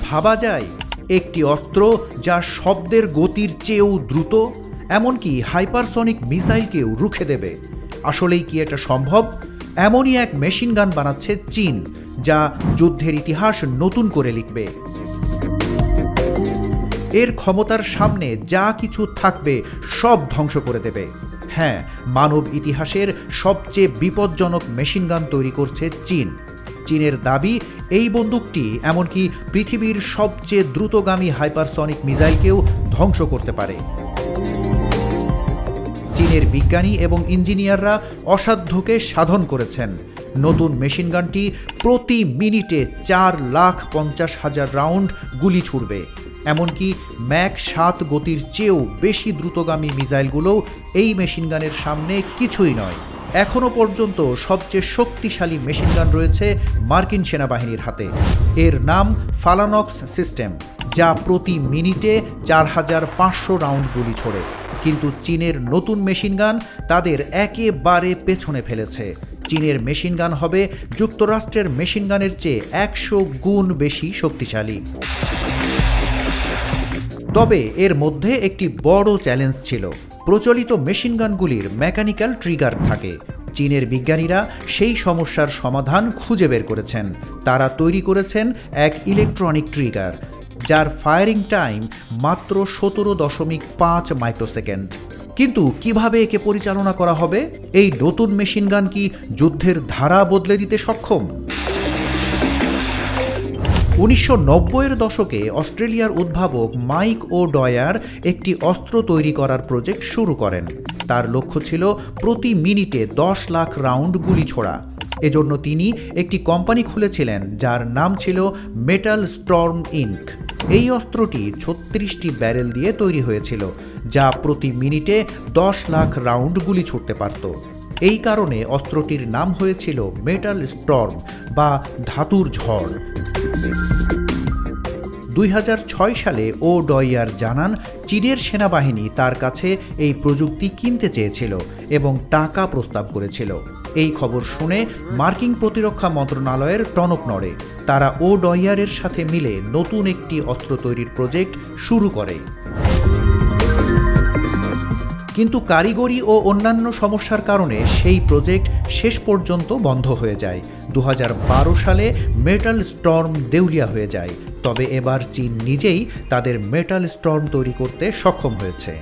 ভাবা যায় একটি অস্ত্র যা শব্দের গতির চেয়েও দ্রুত, এমনকি হাইপারসনিক মিসাইলকেও রুখে দেবে। আসলেই কি এটা সম্ভব? এমনই এক মেশিন গান বানাচ্ছে চীন, যা যুদ্ধের ইতিহাস নতুন করে লিখবে। এর ক্ষমতার সামনে যা কিছু থাকবে সব ধ্বংস করে দেবে। হ্যাঁ, মানব ইতিহাসের সবচেয়ে বিপজ্জনক মেশিন গান তৈরি করছে চীন। চীনের দাবি, এই বন্দুকটি এমনকি পৃথিবীর সবচেয়ে দ্রুতগামী হাইপারসনিক মিসাইলকেও ধ্বংস করতে পারে। চীনের বিজ্ঞানী এবং ইঞ্জিনিয়াররা অসাধ্যকে সাধন করেছেন। নতুন মেশিন গানটি প্রতি মিনিটে 4,50,000 রাউন্ড গুলি ছুড়বে। এমনকি ম্যাক 7 গতির চেয়েও বেশি দ্রুতগামী মিসাইলগুলোও এই মেশিন গানের সামনে কিছুই নয়। এখনও পর্যন্ত সবচেয়ে শক্তিশালী মেশিন গান রয়েছে মার্কিন সেনাবাহিনীর হাতে। এর নাম ফালানক্স সিস্টেম, যা প্রতি মিনিটে 4,500 রাউন্ড গুলি ছোড়ে। কিন্তু চীনের নতুন মেশিন গান তাদের একেবারে পেছনে ফেলেছে। চীনের মেশিন গান হবে যুক্তরাষ্ট্রের মেশিন গানের চেয়ে 100 গুণ বেশি শক্তিশালী। তবে এর মধ্যে একটি বড় চ্যালেঞ্জ ছিল। প্রচলিত মেশিন গানগুলির মেকানিক্যাল ট্রিগার থাকে। চীনের বিজ্ঞানীরা সেই সমস্যার সমাধান খুঁজে বের করেছেন। তারা তৈরি করেছেন এক ইলেকট্রনিক ট্রিগার, যার ফায়ারিং টাইম মাত্র 17.5 মাইক্রোসেকেন্ড। কিন্তু কিভাবে একে পরিচালনা করা হবে? এই নতুন মেশিন গান কি যুদ্ধের ধারা বদলে দিতে সক্ষম? 1990-এর দশকে অস্ট্রেলিয়ার উদ্ভাবক মাইক ও'ডয়ার একটি অস্ত্র তৈরি করার প্রজেক্ট শুরু করেন। তার লক্ষ্য ছিল প্রতি মিনিটে 10 লাখ রাউন্ড গুলি ছোড়া। এজন্য তিনি একটি কোম্পানি খুলেছিলেন, যার নাম ছিল মেটাল স্টর্ম ইনক। এই অস্ত্রটি 36টি ব্যারেল দিয়ে তৈরি হয়েছিল, যা প্রতি মিনিটে 10 লাখ রাউন্ড গুলি ছুটতে পারত। এই কারণে অস্ত্রটির নাম হয়েছিল মেটাল স্টর্ম বা ধাতুর ঝড়। 2006 সালে ও'ডয়ার জানান, চীনের সেনাবাহিনী তার কাছে এই প্রযুক্তি কিনতে চেয়েছিল এবং টাকা প্রস্তাব করেছিল। এই খবর শুনে মার্কিন প্রতিরক্ষা মন্ত্রণালয়ের টনক নড়ে। তারা ও'ডয়ারের সাথে মিলে নতুন একটি অস্ত্র তৈরির প্রজেক্ট শুরু করে। কিন্তু কারিগরি ও অন্যান্য সমস্যার কারণে সেই প্রজেক্ট শেষ পর্যন্ত বন্ধ হয়ে যায়। 2012 সালে মেটাল স্টর্ম দেউলিয়া হয়ে যায়। তবে এবার চীন নিজেই তাদের মেটাল স্টর্ম তৈরি করতে সক্ষম হয়েছে।